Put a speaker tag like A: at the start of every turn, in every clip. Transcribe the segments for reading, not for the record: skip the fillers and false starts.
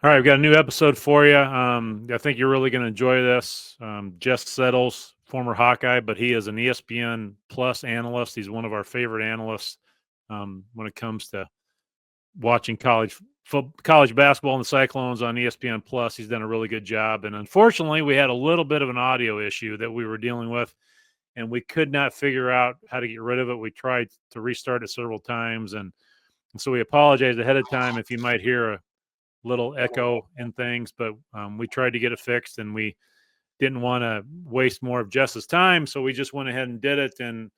A: All right, we've got a new episode for you. I think you're really going to enjoy this. Jess Settles, former Hawkeye, but he is an ESPN Plus analyst. He's one of our favorite analysts when it comes to watching college basketball and the Cyclones on ESPN Plus. He's done a really good job. And unfortunately, we had a little bit of an audio issue that we were dealing with, and we could not figure out how to get rid of it. We tried to restart it several times, and so we apologize ahead of time if you might hear a little echo and things, but we tried to get it fixed, and we didn't want to waste more of Jess's time, so we just went ahead and did it, and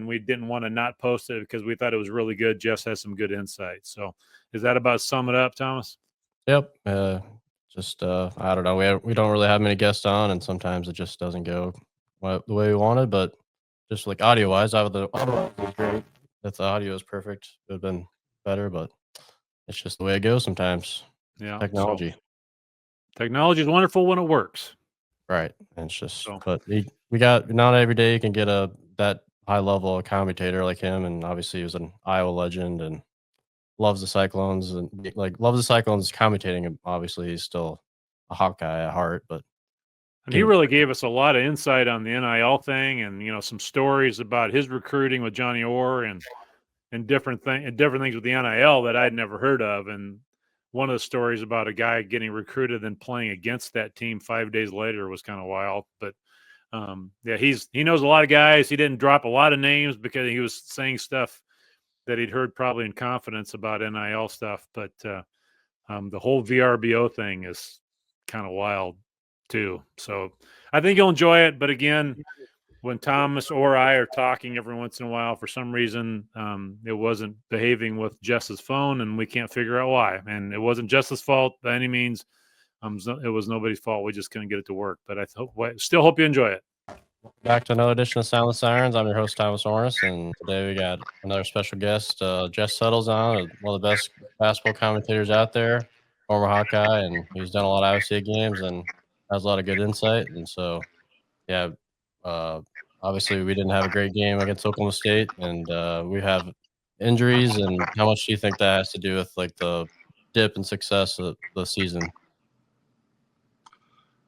A: we didn't want to not post it because we thought it was really good. Jess has some good insight. So is that about sum it up, Thomas?
B: Yep. I don't know. We don't really have many guests on, and sometimes it just doesn't go the way we wanted. But just like audio wise, the audio was great. If the audio is perfect, it would have been better. But it's just the way it goes sometimes.
A: Yeah.
B: Technology.
A: So, technology is wonderful when it works.
B: Right. And it's just, but we got not every day you can get that high level commentator like him, and obviously he was an Iowa legend and loves the Cyclones and loves the Cyclones commentating. And obviously he's still a Hawkeye at heart, but
A: he really gave us a lot of insight on the NIL thing, and some stories about his recruiting with Johnny Orr and different things with the NIL that I'd never heard of. And one of the stories about a guy getting recruited and playing against that team 5 days later was kind of wild. But yeah, he knows a lot of guys. He didn't drop a lot of names because he was saying stuff that he'd heard probably in confidence about NIL stuff. But the whole VRBO thing is kind of wild too. So I think you'll enjoy it. But again, when Thomas or I are talking every once in a while, for some reason, it wasn't behaving with Jess's phone, and we can't figure out why. And it wasn't Jess's fault by any means. It was nobody's fault. We just couldn't get it to work. But I still hope you enjoy it.
B: Back to another edition of Soundless Sirens. I'm your host, Thomas Orness, and today we got another special guest, Jess Settles on, one of the best basketball commentators out there, former Hawkeye, and he's done a lot of Iowa State games and has a lot of good insight. And so, yeah, obviously we didn't have a great game against Oklahoma State, and we have injuries. And how much do you think that has to do with the dip in success of the season?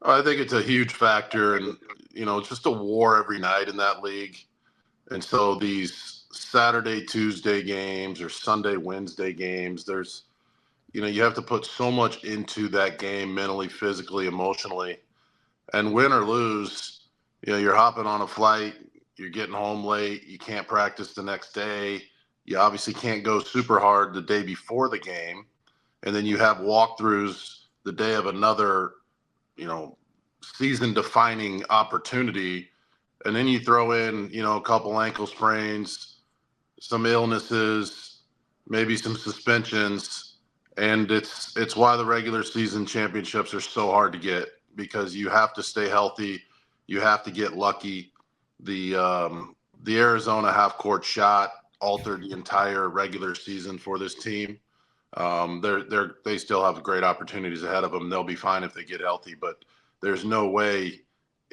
C: I think it's a huge factor, and it's just a war every night in that league. And so these Saturday, Tuesday games or Sunday, Wednesday games, there's, you have to put so much into that game mentally, physically, emotionally. And win or lose, you're hopping on a flight, you're getting home late, you can't practice the next day. You obviously can't go super hard the day before the game. And then you have walkthroughs the day of another, season-defining opportunity. And then you throw in, a couple ankle sprains, some illnesses, maybe some suspensions. And it's why the regular season championships are so hard to get, because you have to stay healthy. You have to get lucky. The Arizona half-court shot altered the entire regular season for this team. They still have great opportunities ahead of them. They'll be fine if they get healthy, but there's no way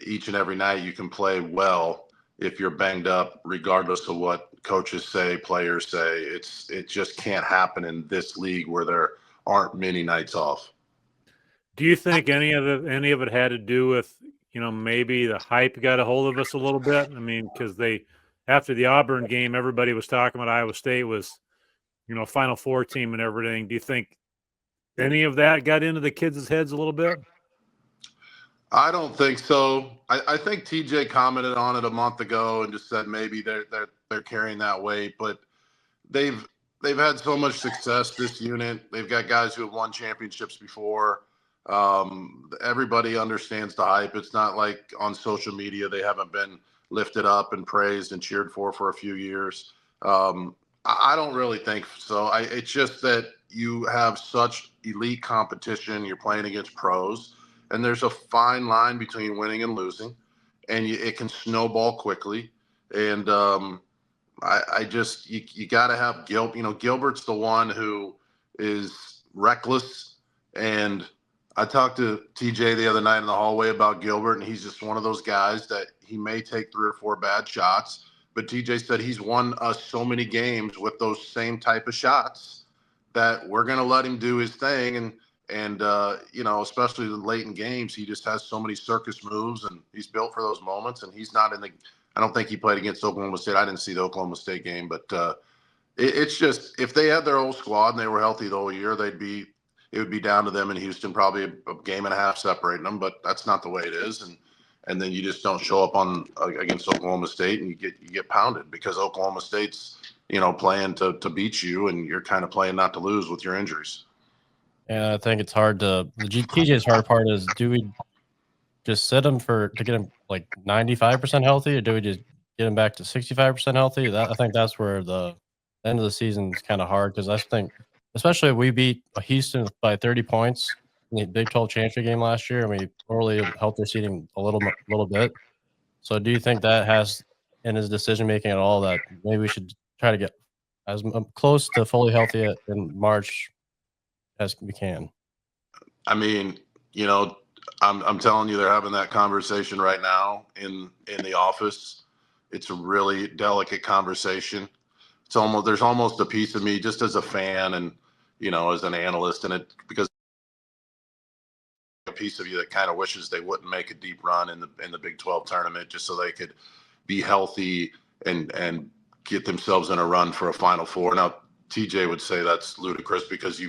C: each and every night you can play well if you're banged up, regardless of what coaches say, players say. It just can't happen in this league where there aren't many nights off.
A: Do you think any of it had to do with, maybe the hype got a hold of us a little bit? I mean, because after the Auburn game, everybody was talking about Iowa State was, Final Four team and everything. Do you think any of that got into the kids' heads a little bit?
C: I don't think so. I think TJ commented on it a month ago and just said maybe they're carrying that weight, but they've had so much success, this unit. They've got guys who have won championships before. Everybody understands the hype. It's not like on social media they haven't been lifted up and praised and cheered for a few years. I don't really think so. It's just that you have such elite competition. You're playing against pros. And there's a fine line between winning and losing, and it can snowball quickly. And you got to have Gilbert's the one who is reckless. And I talked to TJ the other night in the hallway about Gilbert, and he's just one of those guys that he may take 3 or 4 bad shots. But TJ said he's won us so many games with those same type of shots that we're going to let him do his thing. And, especially late in games, he just has so many circus moves, and he's built for those moments. And he's not I don't think he played against Oklahoma State. I didn't see the Oklahoma State game, but it's just, if they had their whole squad and they were healthy the whole year, it would be down to them in Houston, probably a game and a half separating them, but that's not the way it is. And then you just don't show up against Oklahoma State, and you get pounded because Oklahoma State's, playing to beat you, and you're kind of playing not to lose with your injuries.
B: Yeah, I think it's hard the TJ's hard part is, do we just sit him to get him like 95% healthy, or do we just get him back to 65% healthy? I think that's where the end of the season is kind of hard, because I think, especially if we beat Houston by 30 points in the Big 12 championship game last year, and we totally helped their seeding a little bit. So do you think that has in his decision making at all, that maybe we should try to get as close to fully healthy in March as we can?
C: I mean, I'm telling you, they're having that conversation right now in the office. It's a really delicate conversation. There's almost a piece of me, just as a fan and, as an analyst, because a piece of you that kind of wishes they wouldn't make a deep run in the Big 12 tournament, just so they could be healthy and get themselves in a run for a Final Four. Now, TJ would say that's ludicrous, because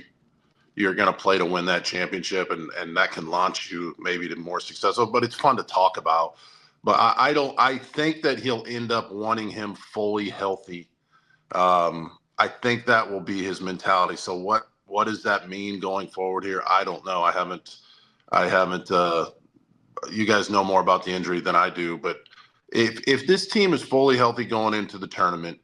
C: you're going to play to win that championship, and that can launch you maybe to more successful, but it's fun to talk about. But I think that he'll end up wanting him fully healthy. I think that will be his mentality. So what does that mean going forward here? I don't know. I haven't, you guys know more about the injury than I do, but if this team is fully healthy going into the tournament,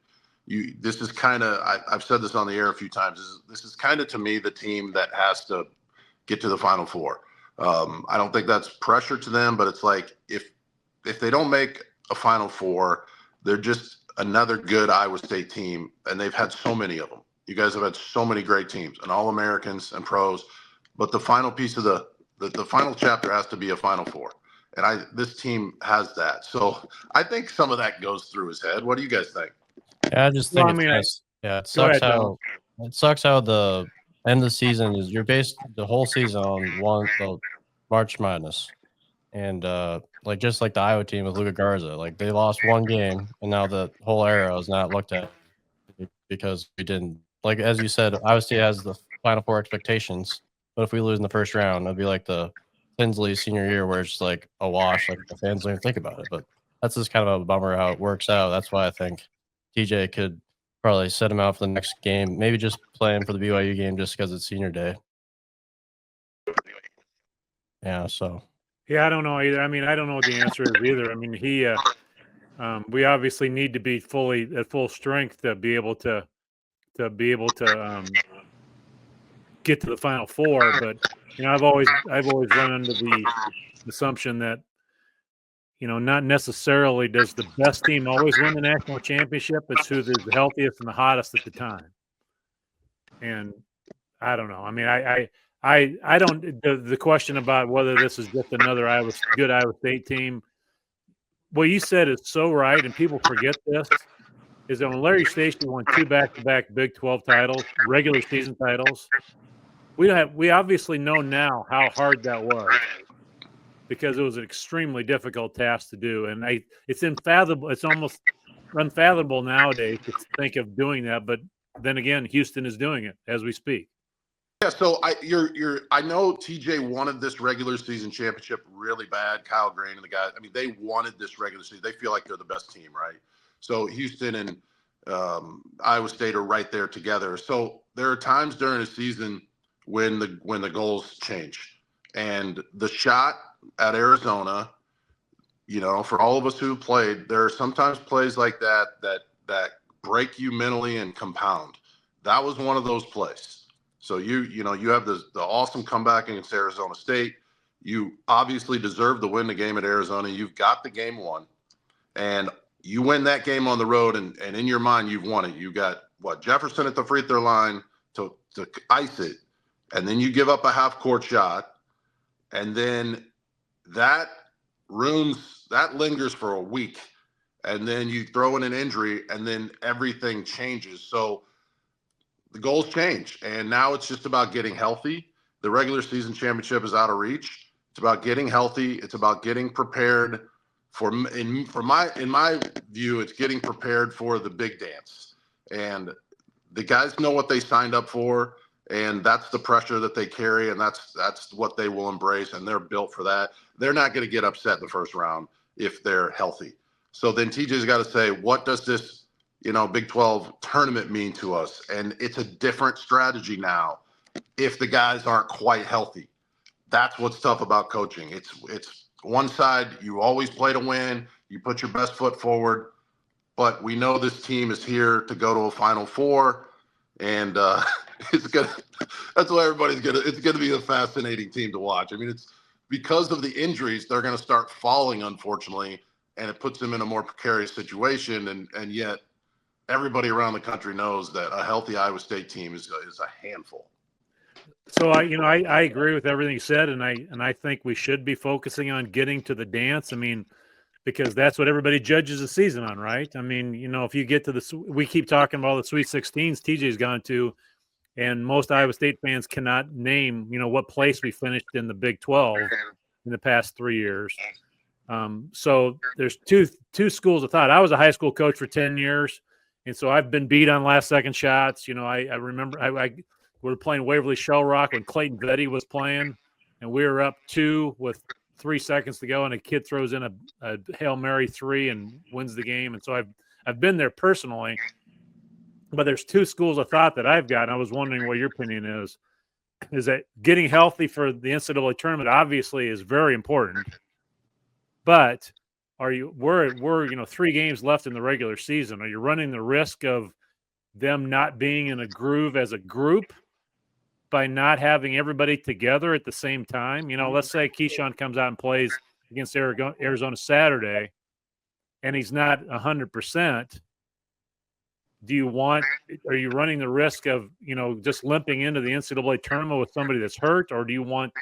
C: this is kind of, I've said this on the air a few times, this is kind of, to me, the team that has to get to the Final Four. I don't think that's pressure to them, but it's like, if they don't make a Final Four, they're just another good Iowa State team, and they've had so many of them. You guys have had so many great teams, and All-Americans and pros, but the final piece of the final chapter has to be a Final Four. And this team has that. So I think some of that goes through his head. What do you guys think?
B: Yeah, I just think it sucks how the end of the season is. You're based the whole season on the March Madness, and just like the Iowa team with Luka Garza, like they lost one game, and now the whole era is not looked at because we didn't, like as you said, Iowa State has the Final Four expectations, but if we lose in the first round, it'll be like the Tinsley senior year where it's just like a wash, like the fans don't even think about it. But that's just kind of a bummer how it works out. That's why I think TJ could probably set him out for the next game, maybe just play him for the BYU game just because it's senior day. Yeah, so.
A: Yeah, I don't know either. I mean, I don't know what the answer is either. I mean, we obviously need to be fully at full strength to be able to get to the Final Four. But I've always run under the assumption that not necessarily does the best team always win the national championship. It's who's the healthiest and the hottest at the time. And I don't know. I mean, I don't. The question about whether this is just another good Iowa State team, what you said is so right, and people forget this, is that when Larry Stacey won 2 back-to-back Big 12 titles, regular season titles, we obviously know now how hard that was, because it was an extremely difficult task to do, and it's unfathomable. It's almost unfathomable nowadays to think of doing that, but then again, Houston is doing it as we speak.
C: Yeah, so I know TJ wanted this regular season championship really bad. Kyle Green and the guys, I mean, they wanted this regular season. They feel like they're the best team, right? So Houston and Iowa State are right there together. So there are times during a season when the goals change, and the shot at Arizona, for all of us who played, there are sometimes plays like that break you mentally and compound. That was one of those plays. So you have the awesome comeback against Arizona State. You obviously deserve to win the game at Arizona. You've got the game won, and you win that game on the road, and in your mind you've won it. You got Jefferson at the free throw line to ice it, and then you give up a half court shot, and then that lingers for a week, and then you throw in an injury, and then everything changes. So the goals change, and now it's just about getting healthy. the regular season championship is out of reach. It's about getting healthy. It's about getting prepared in my view, it's getting prepared for the big dance. And the guys know what they signed up for, and that's the pressure that they carry, and that's what they will embrace, and they're built for that. They're not going to get upset in the first round if they're healthy. So then TJ's got to say, what does this, Big 12 tournament mean to us? And it's a different strategy now if the guys aren't quite healthy. That's what's tough about coaching. It's one side, you always play to win, you put your best foot forward, but we know this team is here to go to a Final Four, and that's why it's gonna be a fascinating team to watch. I mean, it's because of the injuries, they're gonna start falling, unfortunately, and it puts them in a more precarious situation, and yet everybody around the country knows that a healthy Iowa State team is a handful.
A: So I agree with everything you said, and I think we should be focusing on getting to the dance. I mean, because that's what everybody judges the season on, right? I mean, if you get to we keep talking about the Sweet 16s TJ's gone to, and most Iowa State fans cannot name, what place we finished in the Big 12 in the past 3 years. So there's two schools of thought. I was a high school coach for 10 years, and so I've been beat on last second shots. I remember we were playing Waverly Shell Rock when Clayton Vetty was playing, and we were up 2 with 3 seconds to go, and a kid throws in a Hail Mary 3 and wins the game. And so I've been there personally, but there's 2 schools of thought that I've got, and I was wondering what your opinion is that getting healthy for the NCAA tournament obviously is very important, but we're 3 games left in the regular season. Are you running the risk of them not being in a groove as a group by not having everybody together at the same time? Let's say Keyshawn comes out and plays against Arizona Saturday, and he's not 100%. Are you running the risk of, just limping into the NCAA tournament with somebody that's hurt, or do you want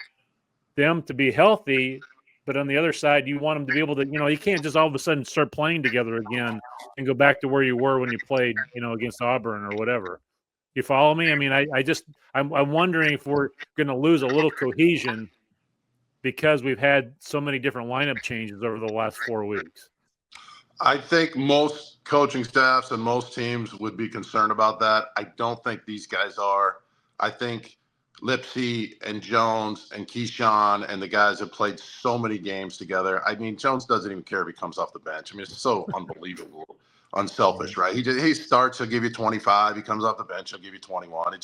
A: them to be healthy, but on the other side, you want them to be able to, you can't just all of a sudden start playing together again and go back to where you were when you played, against Auburn or whatever. You follow me? I mean, I'm wondering if we're going to lose a little cohesion because we've had so many different lineup changes over the last 4 weeks.
C: I think most coaching staffs and most teams would be concerned about that. I don't think these guys are. I think Lipsy and Jones and Keyshawn and the guys have played so many games together. I mean, Jones doesn't even care if he comes off the bench. I mean, it's so unbelievable. Unselfish, right? He starts, he'll give you 25. He comes off the bench, he'll give you 21.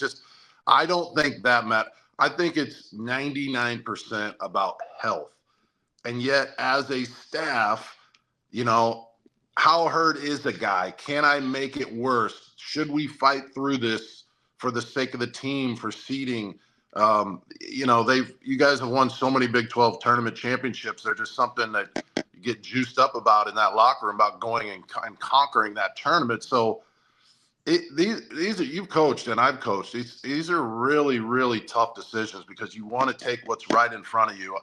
C: I don't think that matters. I think it's 99% about health. And yet, as a staff, how hurt is the guy? Can I make it worse? Should we fight through this for the sake of the team, for seeding? You guys have won so many Big 12 tournament championships. They're just something that you get juiced up about in that locker room, about going and conquering that tournament. So these are, you've coached and I've coached. These are really, really tough decisions because you want to take what's right in front of you.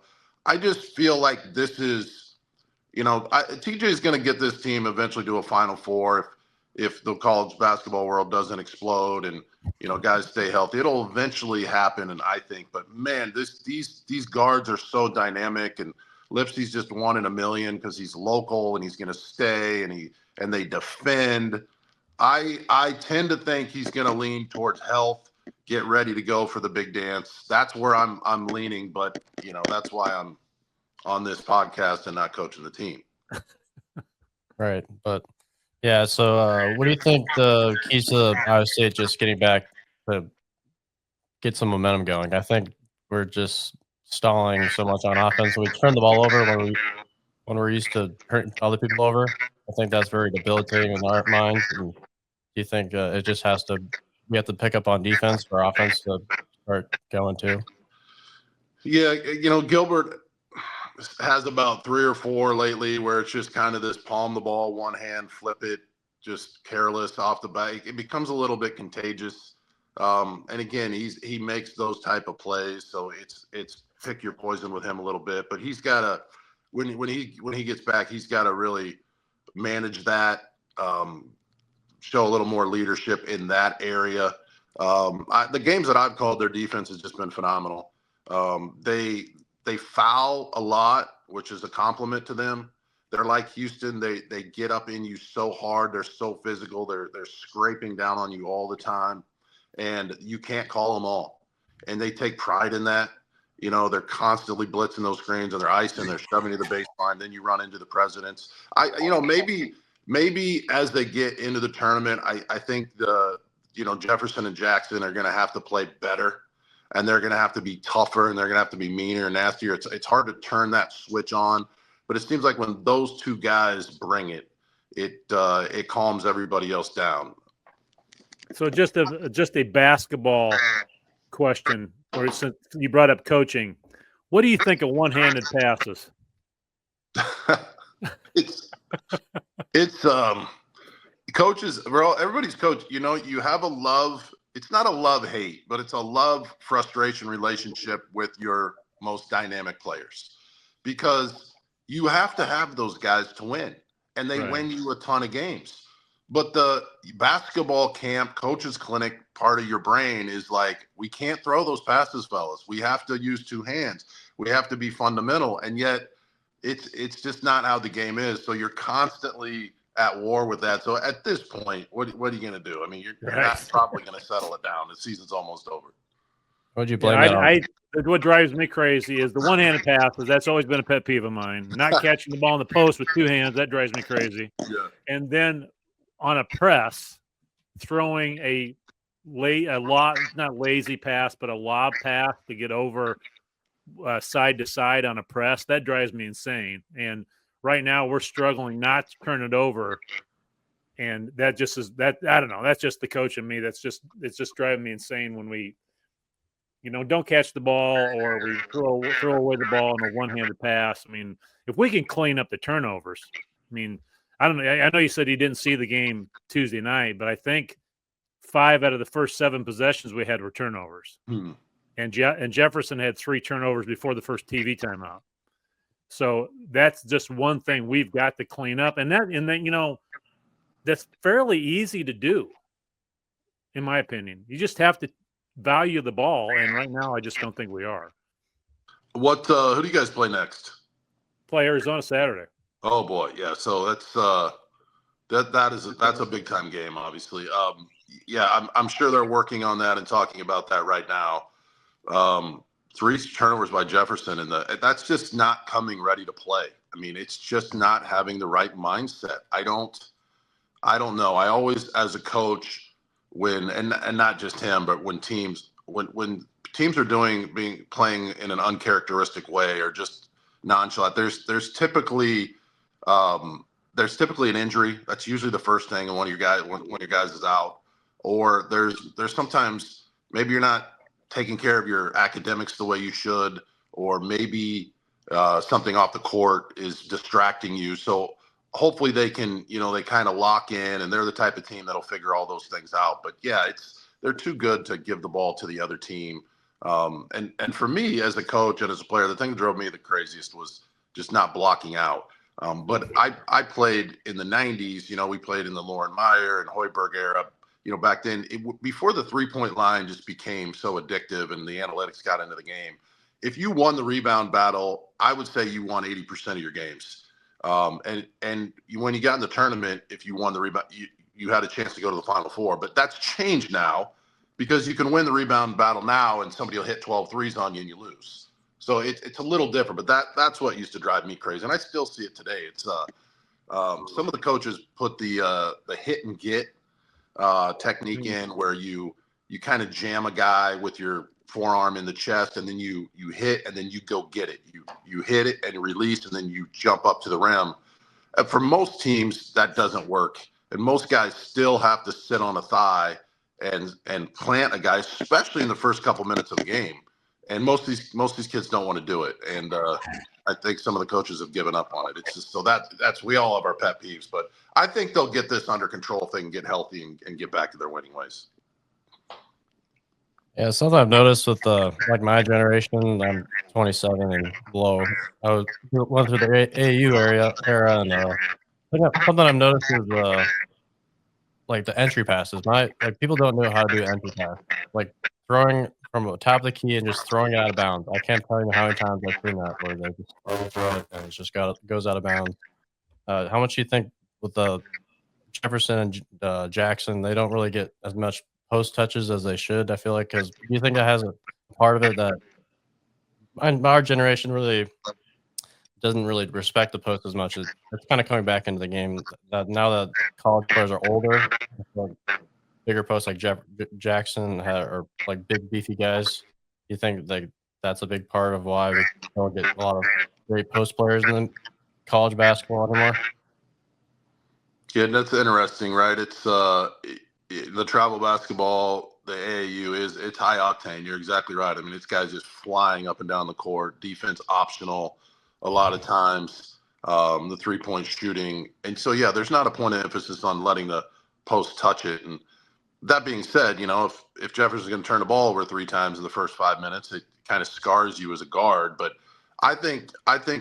C: I just feel like this is, TJ is going to get this team eventually to a Final Four if the college basketball world doesn't explode and, guys stay healthy. It'll eventually happen, and I think. But, man, these guards are so dynamic, and Lipsy's just 1 in a million because he's local and he's going to stay, and they defend. I tend to think he's going to lean towards health, get ready to go for the big dance. That's where I'm leaning, but, that's why I'm on this podcast and not coaching the team.
B: Right. But yeah, so what do you think the keys to Iowa State just getting back to get some momentum going? I think we're just stalling so much on offense. We turn the ball over when we're used to hurting other people over. I think that's very debilitating in our minds. And do you think it just we have to pick up on defense for offense to start going too?
C: Yeah, Gilbert has about 3 or 4 lately where it's just kind of this palm the ball, one hand, flip it, just careless off the back. It becomes a little bit contagious. And again, he makes those type of plays, so it's pick your poison with him a little bit. But he's got to when he gets back, he's got to really manage that, show a little more leadership in that area. The games that I've called, their defense has just been phenomenal. They foul a lot, which is a compliment to them. They're like Houston. They get up in you so hard. They're so physical. They're scraping down on you all the time, and you can't call them all. And they take pride in that. They're constantly blitzing those screens and they're icing, they're shoving to the baseline. Then you run into the presidents. Maybe as they get into the tournament, I think Jefferson and Jackson are going to have to play better, and they're going to have to be tougher, and they're going to have to be meaner and nastier. It's hard to turn that switch on, but it seems like when those two guys bring it, it calms everybody else down.
A: So just a basketball question, or since you brought up coaching, what do you think of one-handed passes?
C: it's coaches, everybody's coach. You have a love. It's not a love-hate, but it's a love-frustration relationship with your most dynamic players, because you have to have those guys to win, and they win you a ton of games. But the basketball camp coaches clinic part of your brain is like, we can't throw those passes, fellas. We have to use two hands. We have to be fundamental. And yet it's just not how the game is. So you're constantly at war with that. So at this point, what are you going to do? I mean, you're not probably going to settle it down. The season's almost over.
B: What'd you blame that on?
A: What drives me crazy is the one-handed passes. That's always been a pet peeve of mine. Not catching the ball in the post with two hands, that drives me crazy.
C: Yeah.
A: And then on a press, throwing not lazy pass, but a lob pass to get over side to side on a press, that drives me insane. And right now we're struggling not to turn it over. And that just is that. I don't know. That's just the coach in me. It's just driving me insane when we, don't catch the ball, or we throw away the ball in a one-handed pass. I mean, if we can clean up the turnovers, I mean, I don't know. I know you said you didn't see the game Tuesday night, but I think 5 out of the first 7 possessions we had were turnovers. And Jefferson had 3 turnovers before the first TV timeout. So that's just one thing we've got to clean up. And then, that's fairly easy to do, in my opinion. You just have to value the ball. And right now, I just don't think we are.
C: Who do you guys play next?
A: Play Arizona Saturday.
C: Oh boy, yeah. So that's that's a big time game, obviously. I'm sure they're working on that and talking about that right now. 3 turnovers by Jefferson, and that's just not coming ready to play. I mean, it's just not having the right mindset. I don't know. I always, as a coach, and not just him, but when teams are playing in an uncharacteristic way or just nonchalant, there's typically an injury. That's usually the first thing, and one of your guys is out, or there's sometimes maybe you're not taking care of your academics the way you should, or maybe something off the court is distracting you. So hopefully they can, they kind of lock in, and they're the type of team that'll figure all those things out. But yeah, they're too good to give the ball to the other team. And for me as a coach and as a player, the thing that drove me the craziest was just not blocking out. But I played in the 90s, we played in the Lauren Meyer and Hoiberg era. Back then, before the 3-point line just became so addictive and the analytics got into the game, if you won the rebound battle, I would say you won 80% of your games. And when you got in the tournament, if you won the rebound, you had a chance to go to the Final Four. But that's changed now, because you can win the rebound battle now and somebody will hit 12 threes on you and you lose. So it's a little different, but that's what used to drive me crazy. And I still see it today. It's some of the coaches put the hit and get technique in, where you kind of jam a guy with your forearm in the chest, and then you hit, and then you go get it. You hit it and release, and then you jump up to the rim. For most teams, that doesn't work, and most guys still have to sit on a thigh and plant a guy, especially in the first couple minutes of the game. And most of these kids don't want to do it, and I think some of the coaches have given up on it. It's just so that's we all have our pet peeves, but I think they'll get this under control if they can get healthy and get back to their winning ways.
B: Yeah, something I've noticed with like my generation, I'm 27 and below. I went through the AAU era, and something I've noticed is like the entry passes. Like people don't know how to do entry pass. Like throwing from the top of the key and just throwing it out of bounds. I can't tell you how many times I've seen that where they just overthrow it and it just goes out of bounds. How much do you think with the Jefferson and Jackson, they don't really get as much post touches as they should? I feel like, because do you think that has a part of it that our generation really doesn't really respect the post as much? It's kind of coming back into the game that now that college players are older, like bigger posts like Jackson or like big beefy guys. Do you think like that's a big part of why we don't get a lot of great post players in college basketball anymore?
C: Yeah, that's interesting, right? It's the travel basketball, the AAU it's high octane. You're exactly right. I mean, it's guys just flying up and down the court, defense optional a lot of times, the 3-point shooting. And so, yeah, there's not a point of emphasis on letting the post touch it. And that being said, if Jefferson's going to turn the ball over 3 times in the first 5 minutes, it kind of scars you as a guard. But I think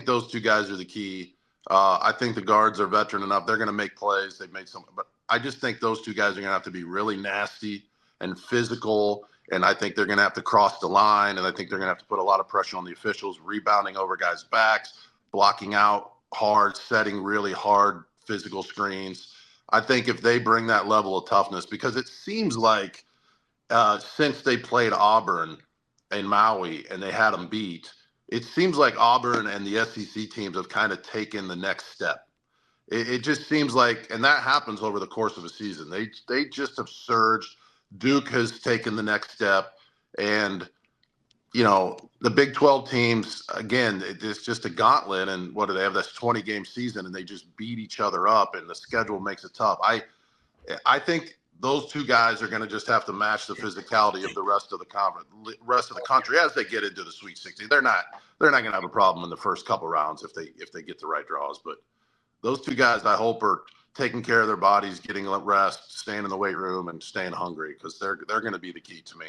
C: those 2 guys are the key. I think the guards are veteran enough. They're going to make plays. They've made some, but I just think those 2 guys are going to have to be really nasty and physical. And I think they're going to have to cross the line. And I think they're going to have to put a lot of pressure on the officials, rebounding over guys' backs, blocking out hard, setting really hard physical screens. I think if they bring that level of toughness, because it seems like since they played Auburn and Maui and they had them beat, it seems like Auburn and the SEC teams have kind of taken the next step. It just seems like, and that happens over the course of a season. They just have surged. Duke has taken the next step. And, the Big 12 teams, again, it's just a gauntlet. And what do they have? This 20-game season, and they just beat each other up, and the schedule makes it tough. I think those 2 guys are going to just have to match the physicality of the rest of the country as they get into the Sweet 16. They're not going to have a problem in the first couple rounds if they get the right draws. But those 2 guys, I hope, are taking care of their bodies, getting rest, staying in the weight room, and staying hungry, because they're going to be the key to me.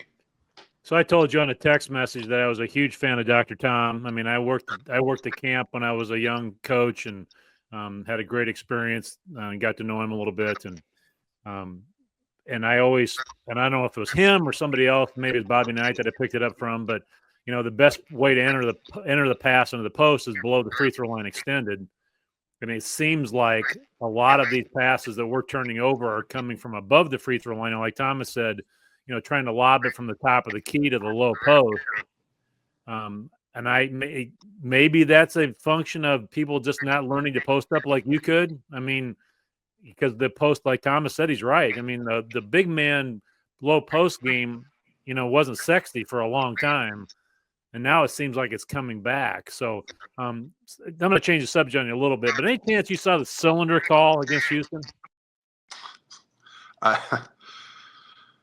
A: So I told you on a text message that I was a huge fan of Dr. Tom. I mean, I worked at camp when I was a young coach, and had a great experience and got to know him a little bit. And I don't know if it was him or somebody else, maybe it's Bobby Knight that I picked it up from, but the best way to enter the pass into the post is below the free throw line extended. I mean, it seems like a lot of these passes that we're turning over are coming from above the free throw line. And like Thomas said, trying to lob it from the top of the key to the low post. And maybe that's a function of people just not learning to post up like you could. I mean, because the post, like Thomas said, he's right. I mean, the big man low post game, wasn't sexy for a long time. And now it seems like it's coming back. So I'm going to change the subject on you a little bit. But any chance you saw the cylinder call against Houston?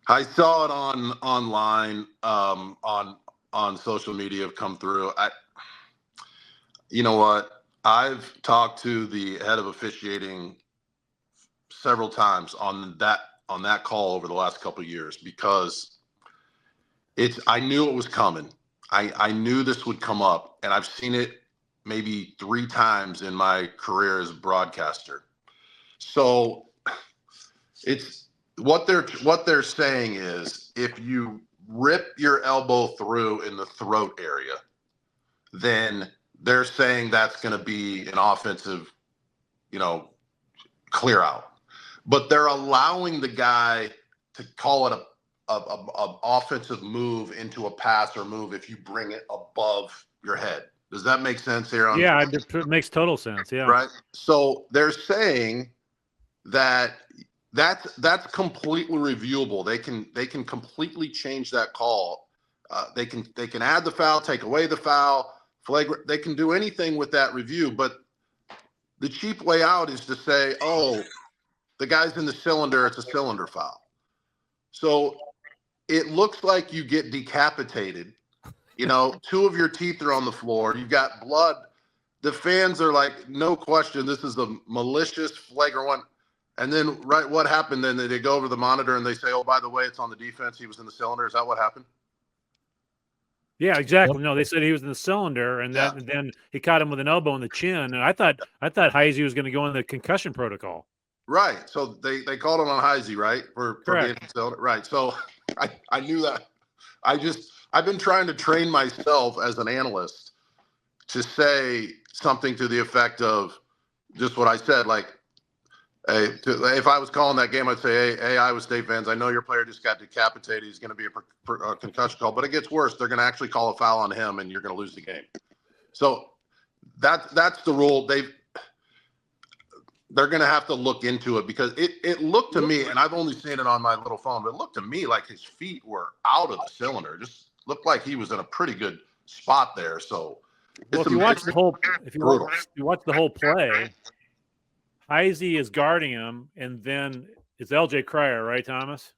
C: I saw it online on social media come through. You know what? I've talked to the head of officiating several times on that call over the last couple of years, because I knew it was coming. I knew this would come up, and I've seen it maybe 3 times in my career as a broadcaster. So it's what they're saying is, if you rip your elbow through in the throat area, then they're saying that's going to be an offensive, clear out. But they're allowing the guy to call it a offensive move into a pass or move if you bring it above your head. Does that make sense here?
A: Yeah, it makes total sense. Yeah.
C: Right. So they're saying that's completely reviewable. They can completely change that call. They can add the foul, take away the foul, flagrant. They can do anything with that review. But the cheap way out is to say, oh, the guy's in the cylinder, it's a cylinder foul. So it looks like you get decapitated. 2 of your teeth are on the floor. You've got blood. The fans are like, no question, this is a malicious, flagrant one. And then, right, what happened then? They go over the monitor and they say, oh, by the way, it's on the defense. He was in the cylinder. Is that what happened?
A: Yeah, exactly. No, they said he was in the cylinder, and then he caught him with an elbow in the chin. And I thought Heisey was going to go in the concussion protocol.
C: Right. So they called him on Heisey, right? For being in the cylinder. Right. So I knew that. I've been trying to train myself as an analyst to say something to the effect of just what I said. Like, hey, if I was calling that game, I'd say, hey, Iowa State fans, I know your player just got decapitated. He's going to be a concussion call, but it gets worse. They're going to actually call a foul on him, and you're going to lose the game. So that's the rule. They're going to have to look into it, because it looked to me, and I've only seen it on my little phone, but it looked to me like his feet were out of the cylinder. Just looked like he was in a pretty good spot there. So,
A: well, if you watch the whole play, Heisey is guarding him, and then it's LJ Cryer, right, Thomas?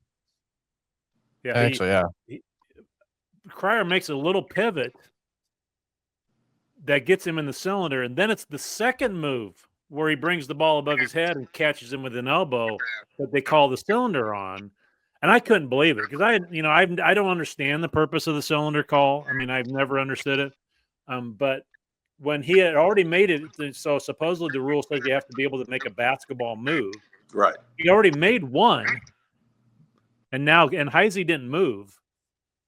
A: Yeah, Cryer makes a little pivot that gets him in the cylinder, and then it's the second move where he brings the ball above his head and catches him with an elbow that they call the cylinder on. And I couldn't believe it, because I don't understand the purpose of the cylinder call. I mean, I've never understood it. But when he had already made it, so supposedly the rule says you have to be able to make a basketball move.
C: Right.
A: He already made one, and Heisey didn't move.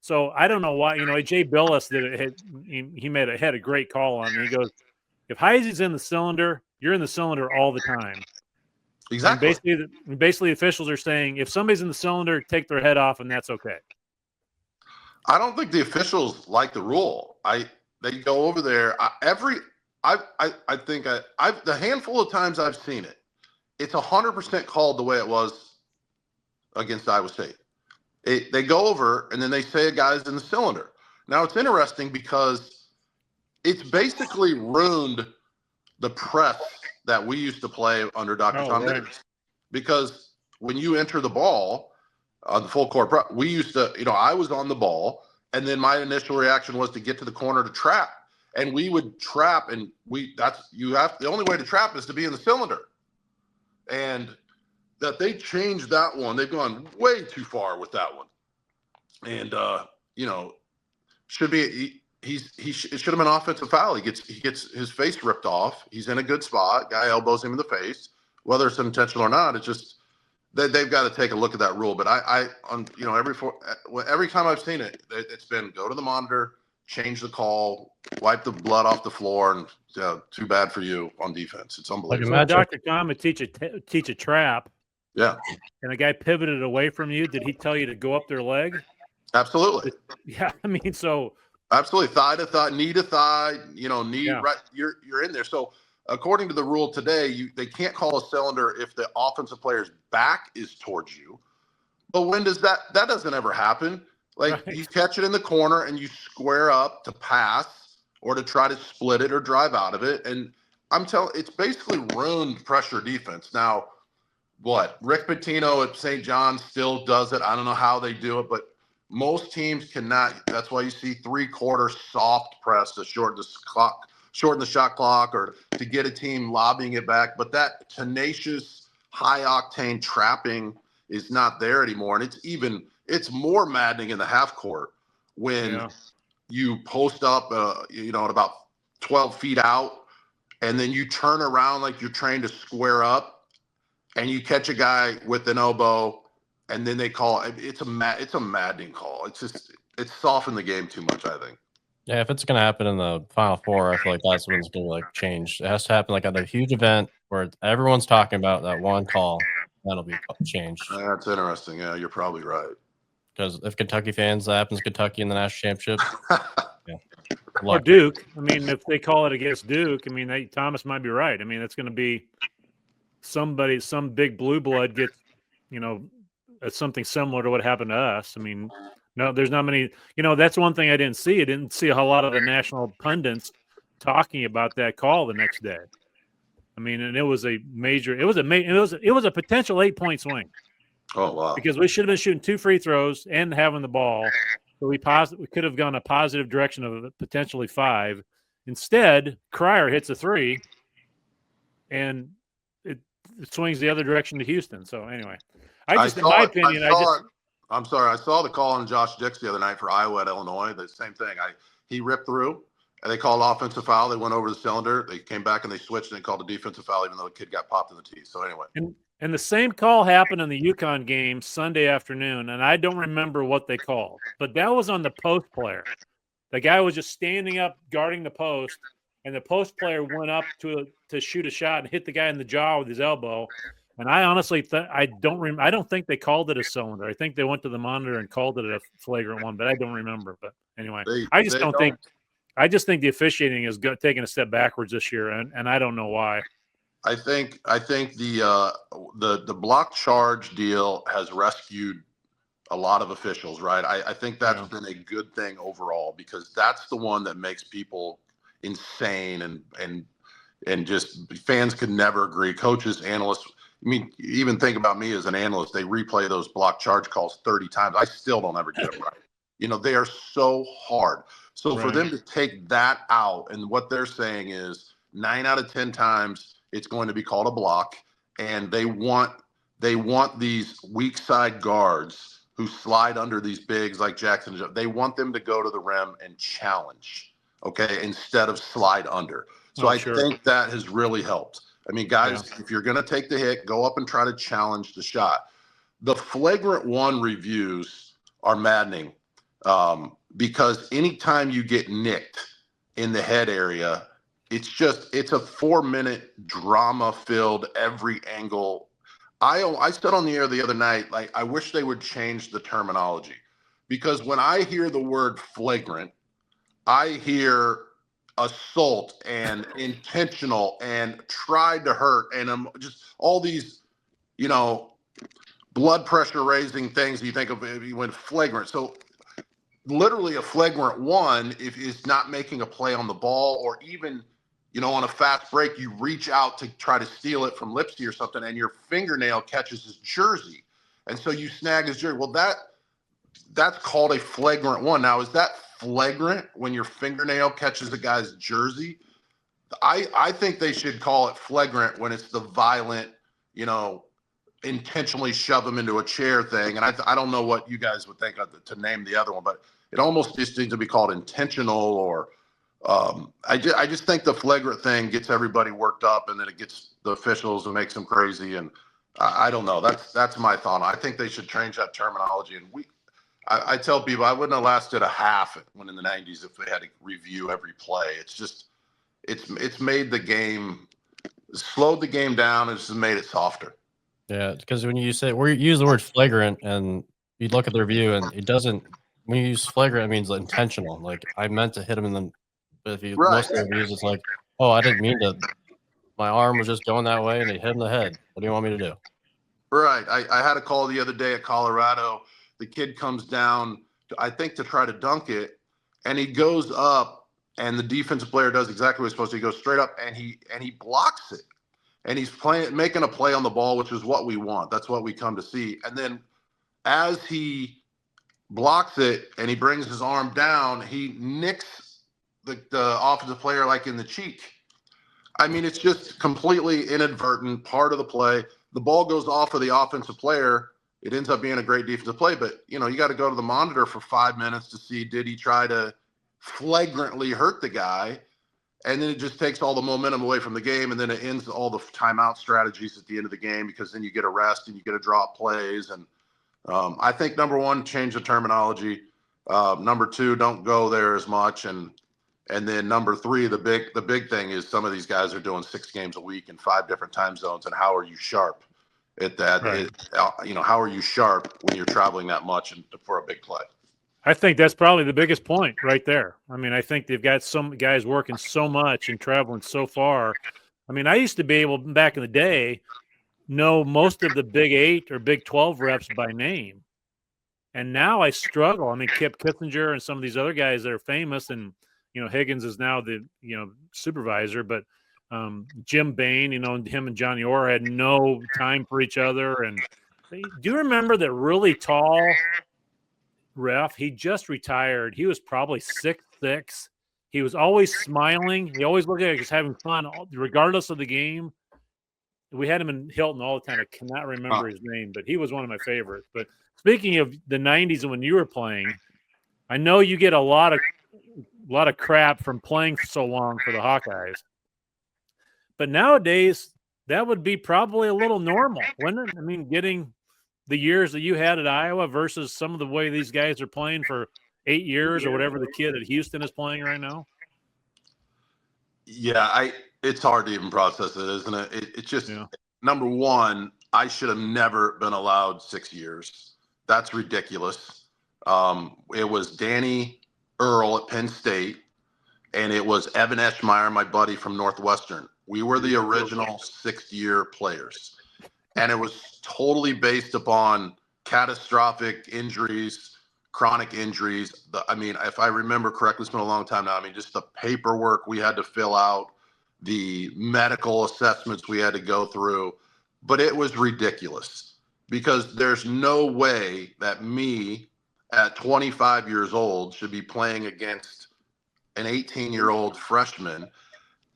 A: So I don't know why. Jay Billis had a great call on it. He goes, if Heisey's in the cylinder, you're in the cylinder all the time.
C: Exactly.
A: And basically, officials are saying if somebody's in the cylinder, take their head off, and that's okay.
C: I don't think the officials like the rule. They go over there. I think the handful of times I've seen it, it's 100% called the way it was against Iowa State. They go over and then they say a guy's in the cylinder. Now it's interesting because it's basically ruined the press that we used to play under Dr. Tom Nichols. Because when you enter the ball on the full court press, we used to, I was on the ball, and then my initial reaction was to get to the corner to trap. And we would trap, and the only way to trap is to be in the cylinder. And that they changed that one. They've gone way too far with that one. And it should have been offensive foul. He gets his face ripped off. He's in a good spot. Guy elbows him in the face. Whether it's intentional or not, it's just they've got to take a look at that rule. But every time I've seen it, it's been go to the monitor, change the call, wipe the blood off the floor, and too bad for you on defense. It's unbelievable.
A: So Dr. Tom would teach a trap.
C: Yeah.
A: And a guy pivoted away from you. Did he tell you to go up their leg?
C: Absolutely.
A: Yeah, I mean, so
C: absolutely, thigh to thigh, knee to thigh, knee right. You're in there. So according to the rule today, they can't call a cylinder if the offensive player's back is towards you. But when does that doesn't ever happen? Like you catch it in the corner and you square up to pass or to try to split it or drive out of it. And it's basically ruined pressure defense. Now, Rick Pitino at St. John's still does it. I don't know how they do it, but most teams cannot. That's why you see 3/4 soft press to shorten the shot clock, or to get a team lobbing it back. But that tenacious, high octane trapping is not there anymore. And it's more maddening in the half court when you post up, at about 12 feet out, and then you turn around like you're trying to square up, and you catch a guy with an elbow. And then they call it's a maddening call. It's softened the game too much, I think.
B: Yeah, if it's gonna happen in the Final Four, I feel like that's when it's gonna change. It has to happen at a huge event where everyone's talking about that one call. That'll be changed.
C: That's interesting. Yeah, you're probably right.
B: Because if Kentucky fans, that happens Kentucky in the national championship.
A: Or Duke. I mean, if they call it against Duke, I mean, Thomas might be right. I mean, it's going to be some big blue blood gets, something similar to what happened to us. I mean, no, there's not many. That's one thing I didn't see. I didn't see a whole lot of the national pundits talking about that call the next day. I mean, and it was a potential 8-point swing.
C: Oh wow!
A: Because we should have been shooting 2 free throws and having the ball, so we could have gone a positive direction of potentially 5. Instead, Cryer hits a 3, and it swings the other direction to Houston. So anyway, I'm sorry.
C: I saw the call on Josh Dix the other night for Iowa at Illinois. The same thing. He ripped through, and they called offensive foul. They went over the cylinder. They came back and they switched and they called a defensive foul, even though the kid got popped in the teeth. So anyway,
A: And the same call happened in the UConn game Sunday afternoon, and I don't remember what they called, but that was on the post player. The guy was just standing up guarding the post, and the post player went up to shoot a shot and hit the guy in the jaw with his elbow. And I honestly I don't think they called it a cylinder. I think they went to the monitor and called it a flagrant one, but I don't remember. But anyway, I just don't think. I just think the officiating is taking a step backwards this year, and I don't know why.
C: I think the block charge deal has rescued a lot of officials, right? I think that's been a good thing overall, because that's the one that makes people insane, and just fans could never agree. Coaches, analysts. I mean, even think about me as an analyst. They replay those block charge calls 30 times. I still don't ever get them right. They are so hard. So for them to take that out, and what they're saying is 9 out of 10 times it's going to be called a block, and they want these weak side guards who slide under these bigs like Jackson. They want them to go to the rim and challenge, okay, instead of slide under. So I think that has really helped. I mean, guys, if you're going to take the hit, go up and try to challenge the shot. The flagrant one reviews are maddening, because anytime you get nicked in the head area, it's a 4-minute drama-filled every angle. I said on the air the other night, like, I wish they would change the terminology, because when I hear the word flagrant, I hear assault and intentional and tried to hurt, and just all these, blood pressure raising things you think of when flagrant. So literally a flagrant one, if is not making a play on the ball, or even, on a fast break, you reach out to try to steal it from Lipsy or something, and your fingernail catches his jersey, and so you snag his jersey. Well, that's called a flagrant one. Now, is that flagrant when your fingernail catches a guy's jersey? I think they should call it flagrant when it's the violent, intentionally shove them into a chair thing. And I don't know what you guys would think of to name the other one, but it almost just needs to be called intentional, or I just think the flagrant thing gets everybody worked up, and then it gets the officials and makes them crazy. And I don't know. That's my thought. I think they should change that terminology. And I tell people I wouldn't have lasted a half when in the 90s if they had to review every play. It's just it's made the game, slowed the game down, and just made it softer.
B: Yeah, because when you use the word flagrant, and you look at the review, and it doesn't. When you use flagrant, it means intentional. Like, I meant to hit him in the. But if most of the reviews, it's like, oh, I didn't mean to. My arm was just going that way, and it hit him in the head. What do you want me to do?
C: Right. I had a call the other day at Colorado. The kid comes down, I think, to try to dunk it, and he goes up, and the defensive player does exactly what he's supposed to. He goes straight up, and he blocks it, and he's making a play on the ball, which is what we want. That's what we come to see. And then as he blocks it and he brings his arm down, he nicks the offensive player like in the cheek. I mean, it's just completely inadvertent, part of the play. The ball goes off of the offensive player. It ends up being a great defensive play, but you got to go to the monitor for 5 minutes to see, did he try to flagrantly hurt the guy? And then it just takes all the momentum away from the game, and then it ends all the timeout strategies at the end of the game, because then you get a rest and you get to drop plays. And I think, number one, change the terminology. Number two, don't go there as much. And then number three, the big thing is some of these guys are doing 6 games a week in 5 different time zones, and how are you sharp at that?
A: Right.
C: How are you sharp when you're traveling that much for a big play?
A: I think that's probably the biggest point right there. I mean, I think they've got some guys working so much and traveling so far. I mean, I used to be able, back in the day, know most of the Big 8 or Big 12 reps by name. And now I struggle. I mean, Kip Kissinger and some of these other guys that are famous, and, Higgins is now the, supervisor, but Jim Bain, him and Johnny Orr had no time for each other. And do you remember that really tall ref? He just retired. He was probably 6'6". He was always smiling. He always looked like he was having fun, regardless of the game. We had him in Hilton all the time. I cannot remember his name, but he was one of my favorites. But speaking of the 90s and when you were playing, I know you get a lot of crap from playing so long for the Hawkeyes. But nowadays, that would be probably a little normal, wouldn't it? I mean, getting the years that you had at Iowa versus some of the way these guys are playing for 8 years or whatever the kid at Houston is playing right now.
C: Yeah, it's hard to even process it, isn't it? It's just, number one, I should have never been allowed 6 years. That's ridiculous. It was Danny Earl at Penn State, and it was Evan Eschmeyer, my buddy from Northwestern. We were the original 6-year players. And it was totally based upon catastrophic injuries, chronic injuries. I mean, if I remember correctly, it's been a long time now. I mean, just the paperwork we had to fill out, the medical assessments we had to go through. But it was ridiculous because there's no way that me at 25 years old should be playing against an 18-year-old freshman.